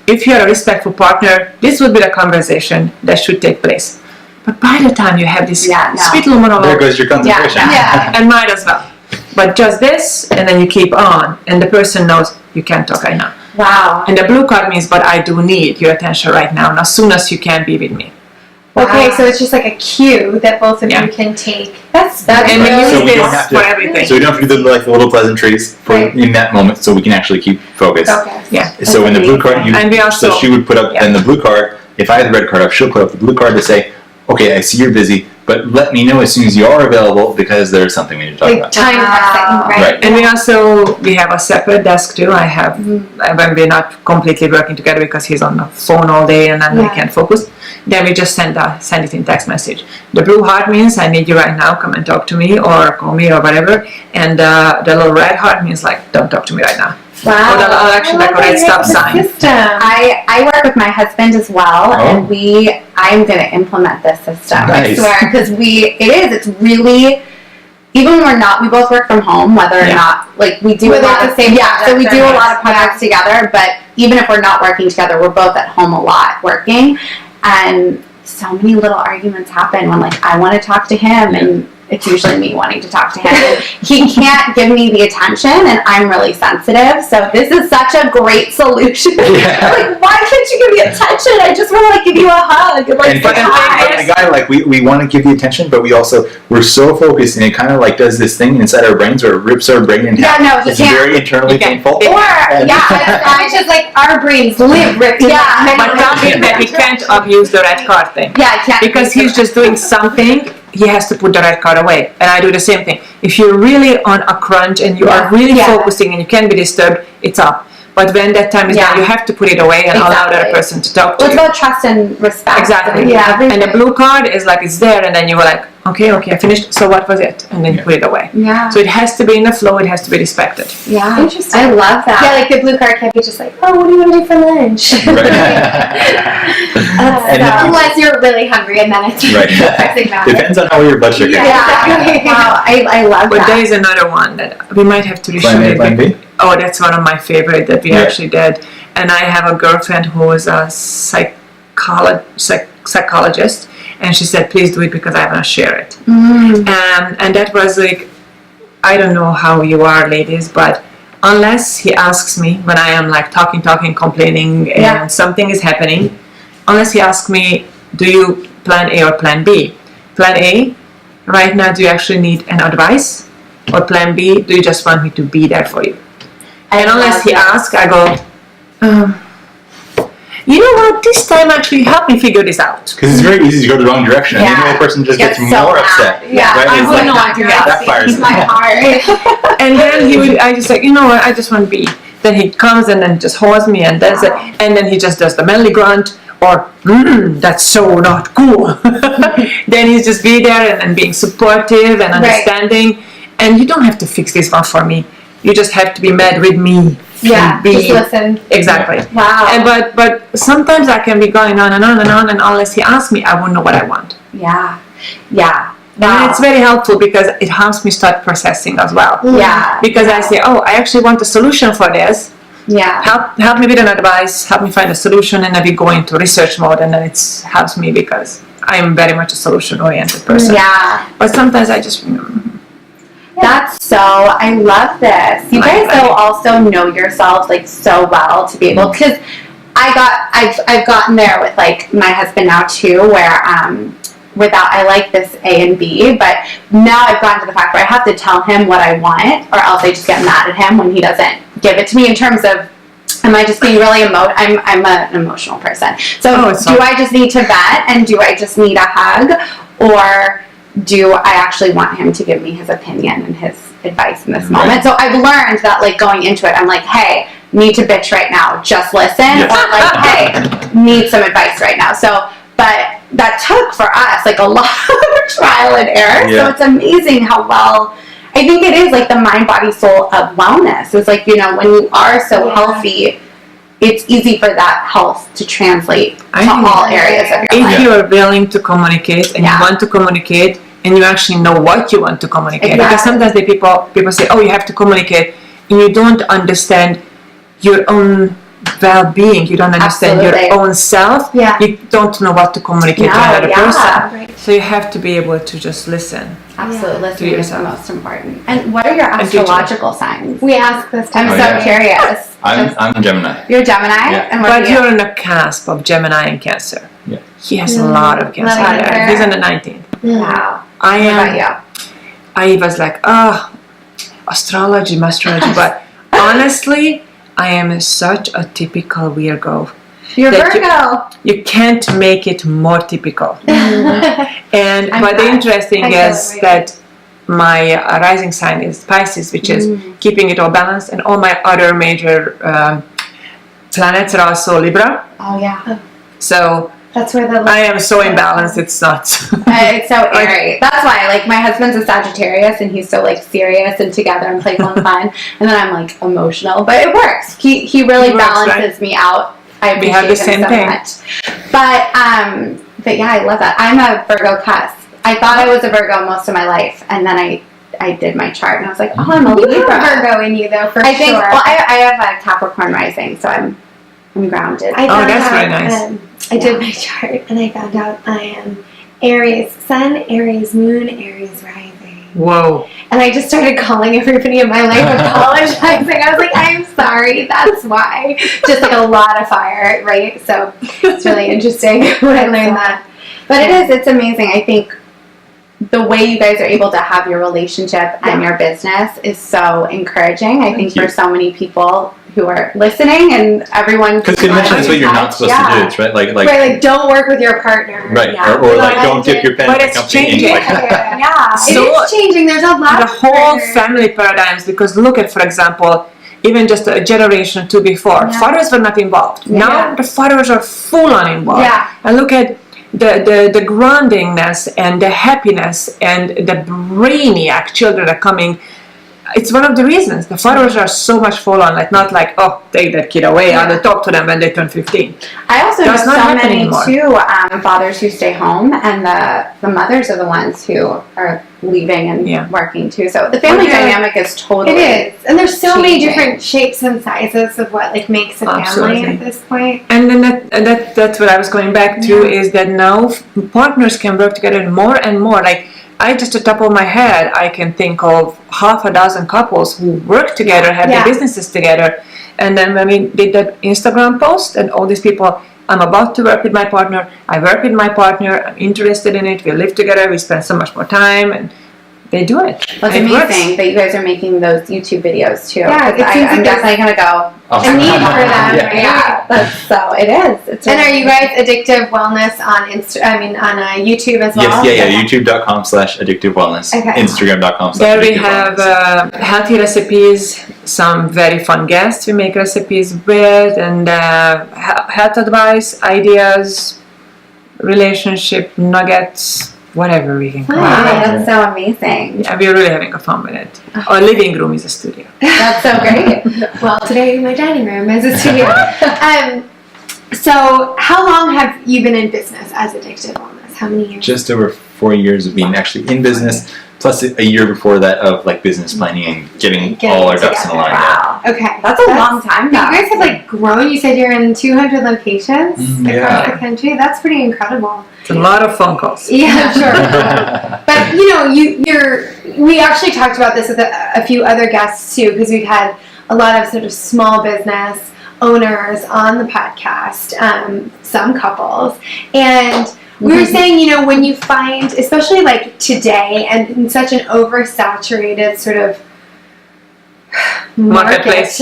If you're a respectful partner, this would be the conversation that should take place. But by the time you have this sweet little monologue, there goes your concentration. And might as well. But just this, and then you keep on, and the person knows you can't talk right now. Wow. And the blue card means, but I do need your attention right now, and as soon as you can be with me. Okay, so it's just like a cue that both of you can take. That's and we use so we don't this have to, for everything. So we don't have to do the little pleasantries in that moment, so we can actually keep focused. So in the blue card, so she would put up then the blue card. If I had the red card up, she'll put up the blue card to say, okay, I see you're busy, but let me know as soon as you are available, because there's something we need to talk about. Time pressing, right? And we have a separate desk too. I have when we're not completely working together because he's on the phone all day and then we can't focus. Then we just send it in text message. The blue heart means I need you right now. Come and talk to me or call me or whatever. And the little red heart means don't talk to me right now. Wow. Or the red stop sign. I work with my husband as well, and I'm going to implement this system. Nice. I swear, because it's really, even when we both work from home, whether or not, we do a lot of same, so we do a lot of projects together, but even if we're not working together, we're both at home a lot working, and so many little arguments happen when, I want to talk to him, and it's usually me wanting to talk to him. And he can't give me the attention, and I'm really sensitive. So this is such a great solution. Why can't you give me attention? I just want to give you a hug. And a guy, we want to give you attention, but we're so focused, and it kind of does this thing inside our brains where it rips our brain in half. It's very internally painful. It's just our brains live ripped. But tell him that he can't abuse the red card thing. Because he's just doing something. He has to put the red card away, and I do the same thing. If you're really on a crunch and you are really focusing and you can't be disturbed, it's up. But when that time is done, you have to put it away and allow the other person to talk to you. It's about trust and respect. Exactly. And the blue card is it's there, and then you were okay, I finished. So what was it? And then put it away. Yeah. So it has to be in the flow. It has to be respected. Yeah. Interesting. I love that. Yeah, like the blue card can't be just like, oh, what do you want to do for lunch? Unless you're really hungry, and then it's pressing matter. Depends on how your blood sugar is. Yeah. Wow. I love But that. there is another one that we might have to reshoot it. Plan B? Oh, that's one of my favorite that we actually did. And I have a girlfriend who is a psychologist, and she said, please do it because I want to share it. And that was like, I don't know how you are, ladies, but unless he asks me when I am like talking, complaining, and something is happening, unless he asks me, do you plan A or plan B? Plan A, right now, do you actually need an advice? Or plan B, do you just want me to be there for you? And unless he asks, I go, you know what, this time actually help me figure this out. Because it's very easy to go the wrong direction. And the other person just gets more upset. Yeah, right? I It's wouldn't like, want to that fires my heart. And then I just like, you know what, I just want B. Then he comes and then just holds me and does it. And then he just does the manly grunt or, that's so not cool. Then he's just be there and being supportive and understanding. And you don't have to fix this one for me. You just have to be mad with me. Yeah, just listen. Exactly. Wow. And but sometimes I can be going on and on and on, and unless he asks me, I won't know what I want. Yeah. Yeah. And it's very helpful because it helps me start processing as well. Yeah. Because I say, oh, I actually want a solution for this. Yeah. Help me with an advice, help me find a solution, and then we go into research mode, and then it helps me because I'm very much a solution-oriented person. Yeah. But sometimes I just... That's so, I love this. You guys though also know yourselves like so well to be able, because I've gotten there with like my husband now too, where without, I like this A and B, but now I've gotten to the fact where I have to tell him what I want, or else I just get mad at him when he doesn't give it to me in terms of, am I just being really I'm an emotional person. So do I just need to vent, and do I just need a hug, or do I actually want him to give me his opinion and his advice in this moment? So I've learned that like going into it, I'm like, hey, need to bitch right now, just listen, or like, hey, need some advice right now. So, but that took for us like a lot of trial and error. So it's amazing how well, I think it is like the mind, body, soul of wellness. It's like, you know, when you are so healthy, it's easy for that health to translate to all areas of your life. If you are willing to communicate and you want to communicate and you actually know what you want to communicate. Because sometimes people say, oh, you have to communicate, and you don't understand your own well-being, you don't understand your own self, you don't know what to communicate to another person. So you have to be able to just listen. Absolutely, listening is the most important. And what are your astrological signs? We ask this time. I'm so curious. I'm Gemini. You're Gemini? Yeah. And but you're on the cusp of Gemini and Cancer. Yeah. He has a lot of Cancer there. He's on the 19th. Wow. I am. What about you? I was like, astrology, but honestly, I am such a typical Virgo. You're Virgo. You can't make it more typical. And but the interesting is that my rising sign is Pisces, which is keeping it all balanced, and all my other major planets are also Libra. Oh yeah. So that's where I am so imbalanced, it's nuts. It's so airy. That's why, like, my husband's a Sagittarius, and he's so like serious and together and playful and fun, and then I'm like emotional, but it works. He really balances me out. I appreciate him so much. But yeah, I love that. I'm a Virgo cusp. I thought I was a Virgo most of my life, and then I did my chart, and I was like, oh, I'm a Libra. You have Virgo in you, though, for I think, sure. well, I have a Capricorn rising, so I'm grounded. That's very nice. I did my chart, and I found out I am Aries Sun, Aries Moon, Aries Rising. Whoa. And I just started calling everybody in my life apologizing. I was like, I'm sorry, that's why. Just like a lot of fire, right? So it's really interesting when I learned that. But it's amazing. I think the way you guys are able to have your relationship and your business is so encouraging. I think for so many people who are listening and everyone. Because convention is what you're not supposed to do, it's right? Like don't work with your partner. Right, or like don't dip your pen in the company. But it's changing. It is changing. There's a lot the whole family paradigms, because look at, for example, even just a generation or two before, fathers were not involved. Now the fathers are full on involved. And look at the groundingness and the happiness and the brainiac children are coming. It's one of the reasons the fathers are so much full on, like not like, oh, take that kid away, I'll talk to them when they turn 15. I also know so many anymore. too fathers who stay home, and the mothers are the ones who are leaving and working too. So the family dynamic is totally. It is, and there's so many different shapes and sizes of what like makes a family at this point. And then that's what I was going back to is that now partners can work together more and more. Like I just, at the top of my head, I can think of half a dozen couples who work together, have their businesses together. And then when we did that Instagram post, and all these people, I'm about to work with my partner, I work with my partner, I'm interested in it, we live together, we spend so much more time, and they do it. Well, it's amazing that you guys are making those YouTube videos too. Yeah, I'm definitely going to go. A need for them. It is. It's and are you guys Addictive Wellness on YouTube as well? Yes, YouTube.com/addictive wellness. Okay. Instagram.com/addictive There we have healthy recipes, some very fun guests we make recipes with, and health advice, ideas, relationship nuggets, whatever we can call it. That's so amazing. Yeah, we're really having a fun with it. Our living room is a studio. That's so great. Well, today my dining room is a studio. So how long have you been in business as Addictive Wellness? How many years? Just over 4 years of being actually in business, plus a year before that of like business planning and getting all our ducks in a line. Wow. Okay. That's a long time now. You guys have like grown. You said you're in 200 locations across the country. That's pretty incredible. It's a lot of phone calls. Yeah, sure. But we actually talked about this with a few other guests too, because we've had a lot of sort of small business owners on the podcast, some couples, and we were saying, when you find, especially like today and in such an oversaturated sort of market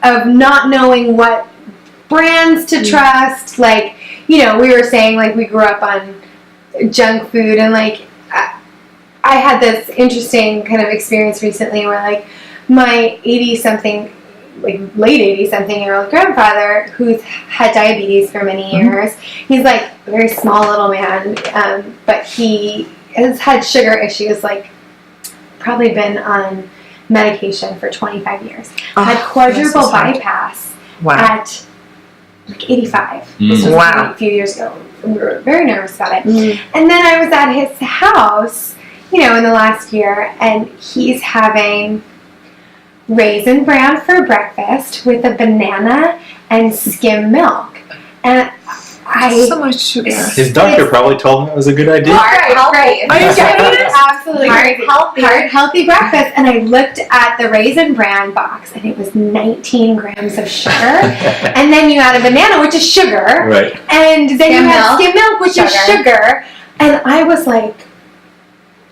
of not knowing what brands to trust, like, we were saying, like, we grew up on junk food, and like I had this interesting kind of experience recently where like my 80-something, like late 80-something-year-old grandfather who's had diabetes for many years. He's like a very small little man, but he has had sugar issues, like probably been on medication for 25 years. Had quadruple bypass at like 85. This was a few years ago. We were very nervous about it. And then I was at his house, in the last year, and he's having Raisin Bran for breakfast with a banana and skim milk. And so much sugar. His doctor probably told him it was a good idea. Right. Are you serious? Absolutely. Healthy breakfast. And I looked at the Raisin Bran box, and it was 19 grams of sugar. And then you add a banana, which is sugar. Right. And then you have skim milk, which is sugar. And I was like,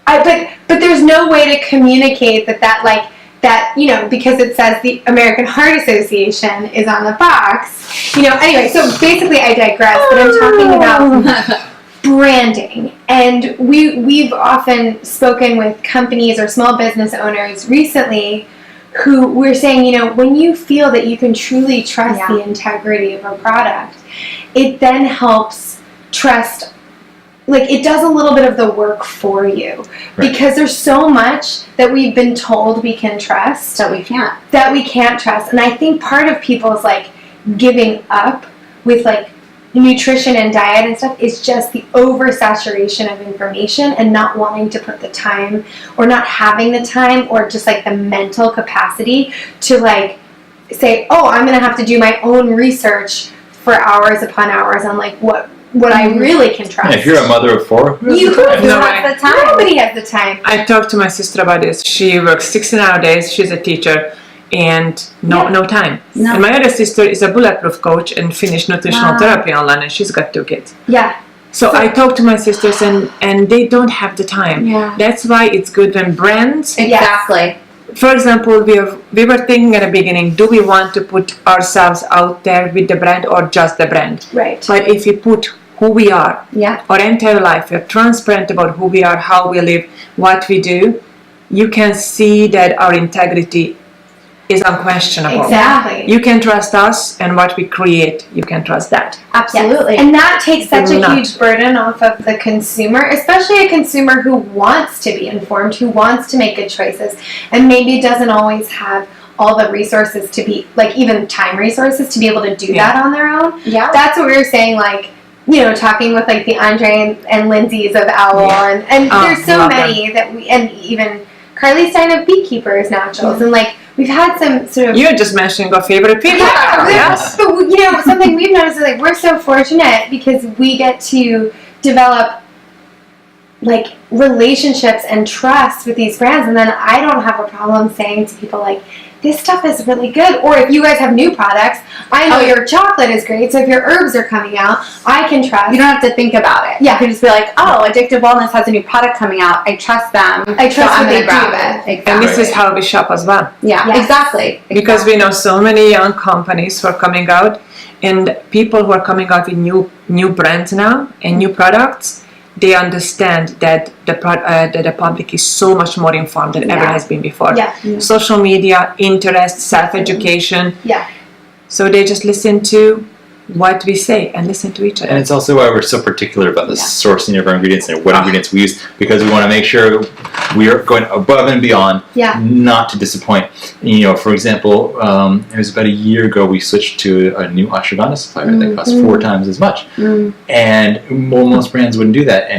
but there's no way to communicate that because it says the American Heart Association is on the box, anyway, so basically I digress, but I'm talking about branding, and we've often spoken with companies or small business owners recently who we're saying, when you feel that you can truly trust the integrity of a product, it then helps trust. Like, it does a little bit of the work for you, because there's so much that we've been told we can trust that we can't trust. And I think part of people's like giving up with like nutrition and diet and stuff is just the oversaturation of information and not wanting to put the time, or not having the time, or just like the mental capacity to like say, oh, I'm going to have to do my own research for hours upon hours on like what I really can trust. Yeah, if you're a mother of 4, you have the time. Nobody has the time. I talked to my sister about this. She works 16-hour days. She's a teacher, and no time. No. And my other sister is a bulletproof coach and finished nutritional therapy online, and she's got 2 kids. Yeah. So I talked to my sisters, and they don't have the time. Yeah. That's why it's good when brands. Exactly. For example, we were thinking at the beginning, do we want to put ourselves out there with the brand or just the brand? Right. But if we put who we are, our entire life, we're transparent about who we are, how we live, what we do, you can see that our integrity is unquestionable. Exactly. You can trust us, and what we create, you can trust that. Absolutely. Yes. And that takes such a Not. huge burden off of the consumer, especially a consumer who wants to be informed, who wants to make good choices, and maybe doesn't always have all the resources to be, like even time resources to be able to do that on their own. Yeah. That's what we were saying, like, you know, talking with like the Andre and Lindsay's of Owl, and there's so many that we, and even Carly Stein of Beekeepers Naturals, and like we've had some sort of. You're just mentioning our favorite people. Yes. But you know, something we've noticed is like we're so fortunate because we get to develop like relationships and trust with these brands, and then I don't have a problem saying to people like, this stuff is really good. Or if you guys have new products, I know your chocolate is great, so if your herbs are coming out, I can trust. You don't have to think about it. Yeah. You can just be like, oh, Addictive Wellness has a new product coming out. I trust them. I trust so what they do. Exactly. And this is how we shop as well. Yeah, Yes. exactly. Because we know so many young companies who are coming out, and people who are coming out with new brands now and new products. They understand that the public is so much more informed than ever has been before. Yeah. Social media, interest, self-education. Yeah. So they just listen to what we say and listen to each other. And it's also why we're so particular about the sourcing of our ingredients and what ingredients we use, because we want to make sure we are going above and beyond, not to disappoint. You know, for example, it was about a year ago we switched to a new ashwagandha supplier that costs 4 times as much, and most brands wouldn't do that.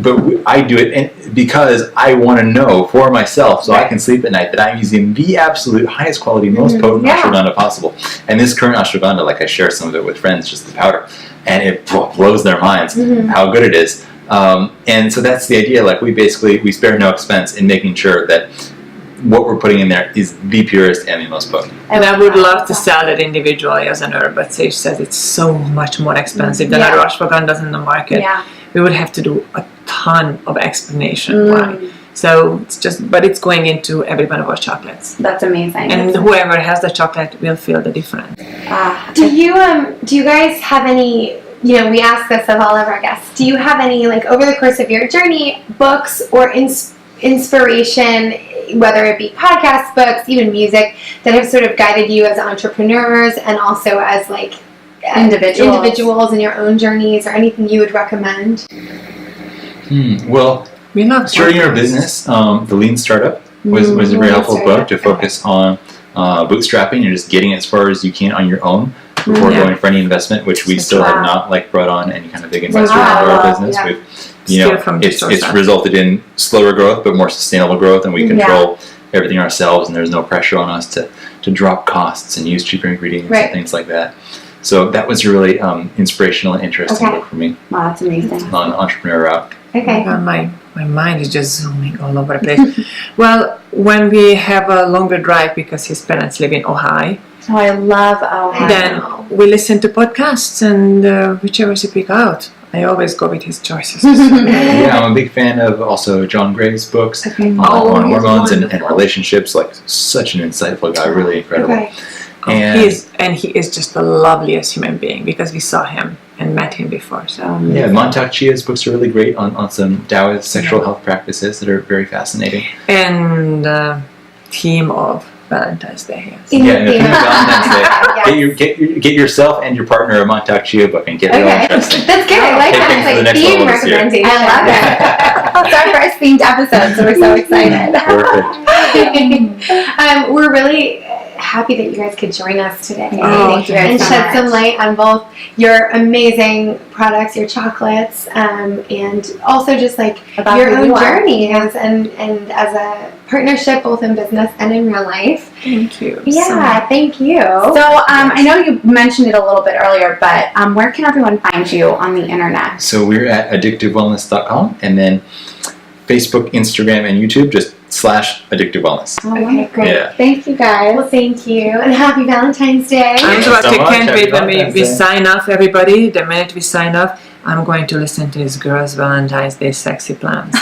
But I do it because I want to know for myself, so I can sleep at night, that I'm using the absolute highest quality, most potent ashwagandha possible. And this current ashwagandha, like I share some of it with friends, just the powder, and it blows their minds how good it is. And so that's the idea. Like we spare no expense in making sure that what we're putting in there is the purest and the most potent. And I would love to sell that individually as an herb, but Sage says it's so much more expensive than other ashwagandhas in the market. Yeah. We would have to do a ton of explanation why. So it's just, but it's going into every one of our chocolates. That's amazing. And whoever has the chocolate will feel the difference. Do you guys have any? You know, we ask this of all of our guests. Do you have any, like, over the course of your journey, books or inspiration, whether it be podcasts, books, even music, that have sort of guided you as entrepreneurs and also as like individuals in your own journeys, or anything you would recommend? Well, we love starting our business, The Lean Startup was a very helpful book to focus on bootstrapping and just getting as far as you can on your own before going for any investment, which we still have not brought on any kind of big investor into our business. It's resulted in slower growth but more sustainable growth, and we control everything ourselves, and there's no pressure on us to drop costs and use cheaper ingredients and things like that. So that was a really inspirational and interesting book for me. Wow, that's amazing. On entrepreneur route. Okay. My mind is just zooming all over the place. Well, when we have a longer drive because his parents live in Ohio, Oh, I love Ohio. then we listen to podcasts, and whichever he pick out, I always go with his choices. Yeah, I'm a big fan of also John Gray's books on hormones and relationships. Like, such an insightful guy, really incredible. Okay. And he is just the loveliest human being, because we saw him and met him before. So Montauk Chia's books are really great on some Taoist sexual health practices that are very fascinating. And theme of Valentine's Day. Yes. Valentine's Day. Get yourself and your partner a Montauk Chia book and get it all interesting. That's good. I like that. It's like theme recommendation. I love it. It's our first themed episode, so we're so excited. Perfect. We're really happy that you guys could join us today Thank you and so shed much. some light on both your amazing products, your chocolates, and also just like About your who own you are. journeys and as a partnership both in business and in real life. Thank you. Thank you. So I know you mentioned it a little bit earlier, but where can everyone find you on the internet? So we're at addictivewellness.com, and then Facebook, Instagram, and YouTube, just /Addictive Wellness. Oh, Okay, great. Yeah. Thank you guys. Well, thank you, and happy Valentine's Day. I'm so I much. can't wait when we Happy sign off, everybody. The minute we sign off, I'm going to listen to his girls' Valentine's Day sexy plans.